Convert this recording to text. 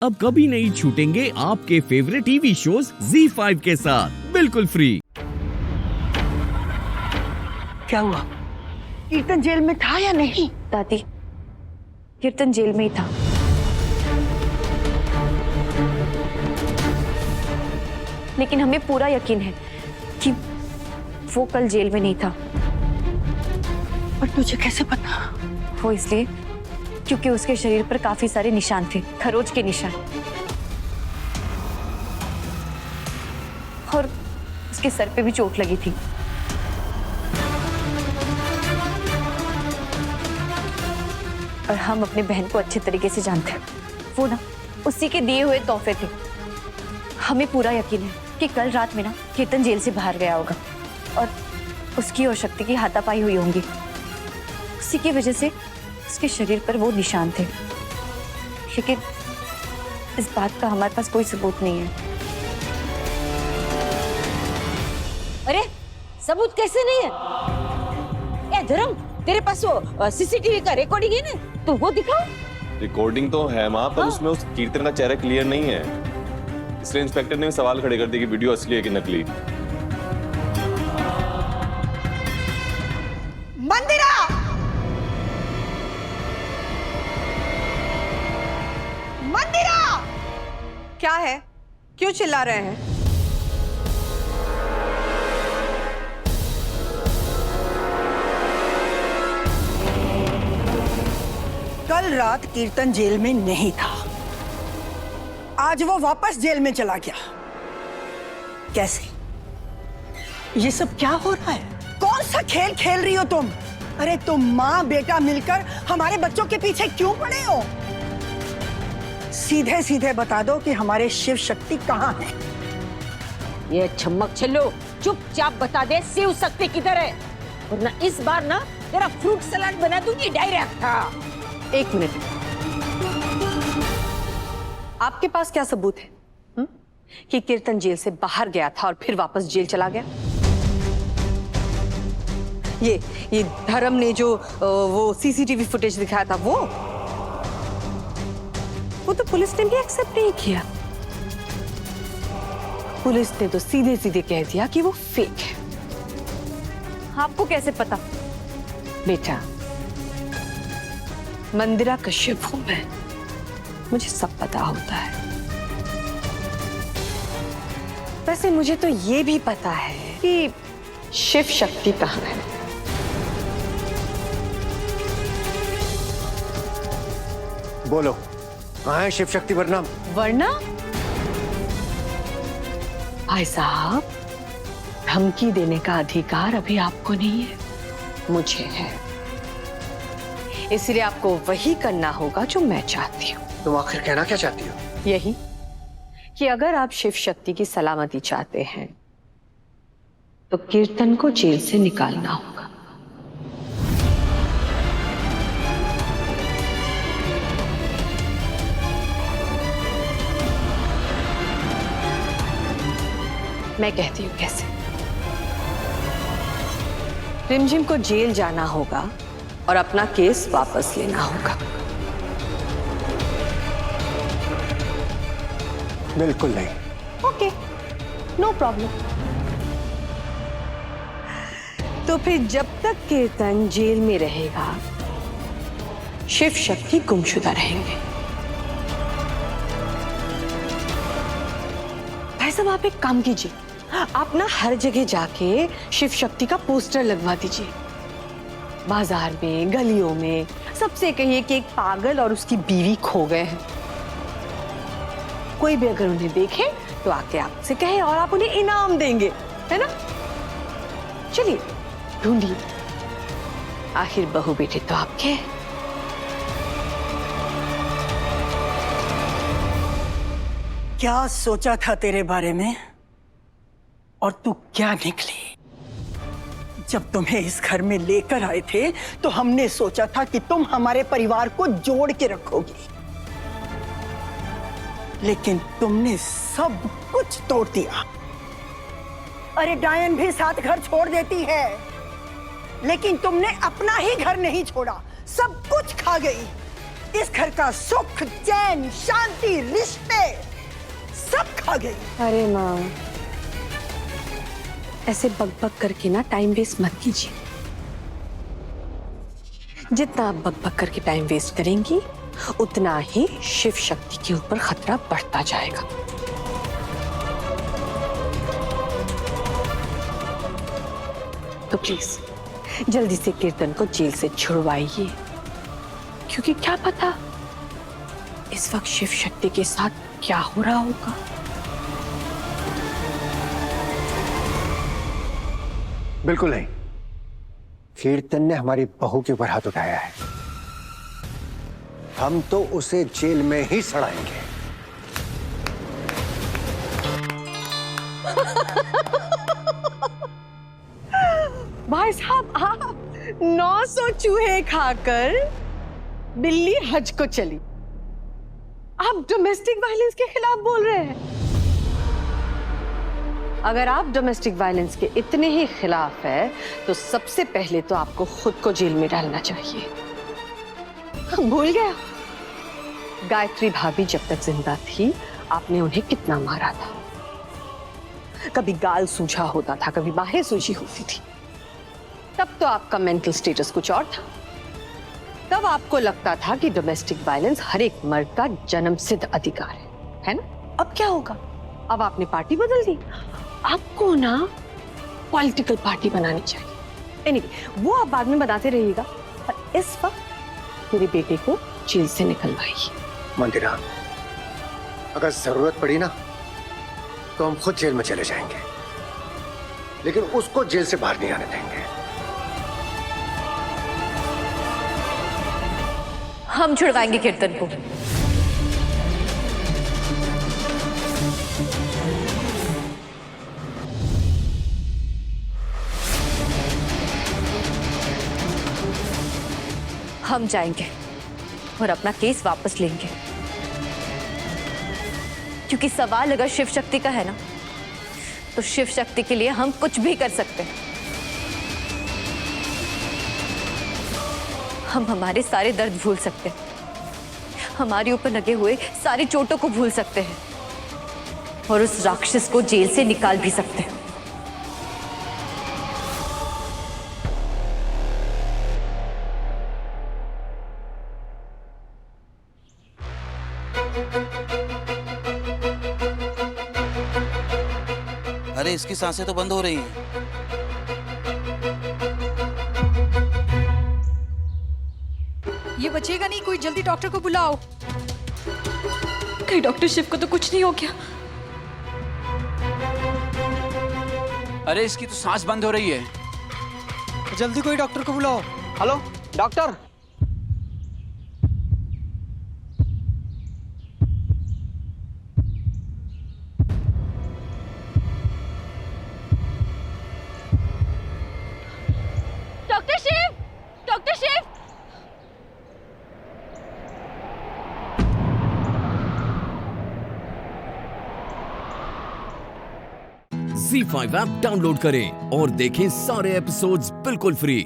अब कभी नहीं छूटेंगे आपके फेवरेट टीवी शोज ZEE5 के साथ बिल्कुल फ्री। क्या हुआ? कीर्तन जेल में था या नहीं? दादी, कीर्तन जेल में ही था। लेकिन हमें पूरा यकीन है कि वो कल जेल में नहीं था। और तुझे कैसे पता? वो इसलिए क्योंकि उसके शरीर पर काफी सारे निशान थे, खरोच के निशान, और उसके सर पे भी चोट लगी थी। और हम अपनी बहन को अच्छे तरीके से जानते हैं, वो ना उसी के दिए हुए तोहफे थे। हमें पूरा यकीन है कि कल रात में ना कीर्तन जेल से बाहर गया होगा और उसकी और शक्ति की हाथापाई हुई होंगी। उसी की वजह से उसके शरीर पर वो निशान थे। लेकिन इस बात का हमारे पास कोई सबूत नहीं है। अरे सबूत कैसे नहीं है? ए धर्म, तेरे पास वो सीसीटीवी का रिकॉर्डिंग है ना, तो वो दिखाओ। रिकॉर्डिंग तो है माँ, पर उसमें उस कीर्तन का चेहरा क्लियर नहीं है, इसलिए इंस्पेक्टर ने सवाल खड़े कर दिए कि वीडियो असली है कि नकली। मंदिरा! मंदिरा! क्या है? क्यों चिल्ला रहे हैं? कल रात कीर्तन जेल में नहीं था। आज वो वापस जेल में चला गया। कैसे? ये सब क्या हो रहा है? कौन सा खेल खेल रही हो तुम? अरे तुम माँ बेटा मिलकर हमारे बच्चों के पीछे क्यों पड़े हो? सीधे सीधे बता दो कि हमारे शिव शक्ति कहाँ है। ये छमक छल्लो, चुपचाप बता दे शिव शक्ति किधर है, वरना इस बार ना तेरा फ्रूट सलाद बना दूंगी डायरेक्ट। हाँ, एक मिनट, आपके पास क्या सबूत है कि कीर्तन जेल से बाहर गया था और फिर वापस जेल चला गया? ये धर्म ने जो वो सीसीटीवी फुटेज दिखाया था, वो तो पुलिस ने भी एक्सेप्ट नहीं किया। पुलिस ने तो सीधे सीधे कह दिया कि वो फेक है। आपको कैसे पता? बेटा, मंदिरा कश्यप हूं मैं, मुझे सब पता होता है। वैसे मुझे तो ये भी पता है कि शिव शक्ति कहाँ है। बोलो, कहाँ है शिव शक्ति? वरना भाई साहब, धमकी देने का अधिकार अभी आपको नहीं है, मुझे है। इसलिए आपको वही करना होगा जो मैं चाहती हूँ। तुम आखिर कहना क्या चाहती हो? यही कि अगर आप शिव शक्ति की सलामती चाहते हैं तो कीर्तन को जेल से निकालना होगा। मैं कहती हूँ कैसे। रिमझिम को जेल जाना होगा और अपना केस वापस लेना होगा। बिल्कुल नहीं। Okay, no problem. तो फिर जब तक कीर्तन जेल में रहेगा, शिव शक्ति गुमशुदा रहेंगे। भाई साहब, आप एक काम कीजिए, आप ना हर जगह जाके शिव शक्ति का पोस्टर लगवा दीजिए। बाजार में, गलियों में, सबसे कहिए कि एक पागल और उसकी बीवी खो गए हैं। कोई भी अगर उन्हें देखे तो आके आपसे कहे और आप उन्हें इनाम देंगे, है ना? चलिए ढूंढिए, आखिर बहू बेटे तो आपके हैं। क्या सोचा था तेरे बारे में और तू क्या निकली? जब तुम्हें इस घर में लेकर आए थे तो हमने सोचा था कि तुम हमारे परिवार को जोड़ के रखोगी, लेकिन तुमने सब कुछ तोड़ दिया। अरे डायन भी साथ घर छोड़ देती है, लेकिन तुमने अपना ही घर नहीं छोड़ा, सब कुछ खा गई। इस घर का सुख, चैन, शांति, रिश्ते सब खा गई। अरे माँ, ऐसे बकबक करके ना टाइम वेस्ट मत कीजिए। जितना आप बकबक करके टाइम वेस्ट करेंगी, उतना ही शिव शक्ति के ऊपर खतरा बढ़ता जाएगा। तो प्लीज जल्दी से कीर्तन को जेल से छुड़वाइए, क्योंकि क्या पता इस वक्त शिव शक्ति के साथ क्या हो रहा होगा। बिल्कुल नहीं, कीर्तन ने हमारी बहू के ऊपर हाथ उठाया है। हम तो उसे जेल में ही सड़ाएंगे। भाई साहब, आप 900 चूहे खाकर बिल्ली हज को चली, आप डोमेस्टिक वायलेंस के खिलाफ बोल रहे हैं। अगर आप डोमेस्टिक वायलेंस के इतने ही खिलाफ है, तो सबसे पहले तो आपको खुद को जेल में डालना चाहिए। भूल गया, गायत्री भाभी जब तक जिंदा थी, आपने उन्हें कितना मारा था। कभी गाल सूझा होता था, कभी बाहें सूझी होती थी। तब तो आपका मेंटल स्टेटस कुछ और था। तब आपको लगता था कि डोमेस्टिक वायलेंस हर एक मर्द का जन्मसिद्ध अधिकार है ना? अब क्या होगा? अब आपने पार्टी बदल दी। आपको ना पॉलिटिकल पार्टी बनानी चाहिए। एनीवे, वो आप बाद में बनाते रहिएगा, और इस वक्त मेरे बेटे को जेल से निकलवाइए। मंदिरा, अगर जरूरत पड़ी ना तो हम खुद जेल में चले जाएंगे, लेकिन उसको जेल से बाहर नहीं आने देंगे। हम छुड़वाएंगे कीर्तन को। हम जाएंगे और अपना केस वापस लेंगे, क्योंकि सवाल अगर शिव शक्ति का है ना, तो शिव शक्ति के लिए हम कुछ भी कर सकते हैं। हम हमारे सारे दर्द भूल सकते हैं, हमारे ऊपर लगे हुए सारी चोटों को भूल सकते हैं, और उस राक्षस को जेल से निकाल भी सकते हैं। अरे इसकी सांसें तो बंद हो रही हैं। ये बचेगा नहीं, कोई जल्दी डॉक्टर को बुलाओ। कहीं डॉक्टर शिव को तो कुछ नहीं हो गया? अरे इसकी तो सांस बंद हो रही है। जल्दी कोई डॉक्टर को बुलाओ। Hello doctor. Doctor Shiv, doctor Shiv. Z5 app download करें और देखें सारे एपिसोड्स बिल्कुल फ्री।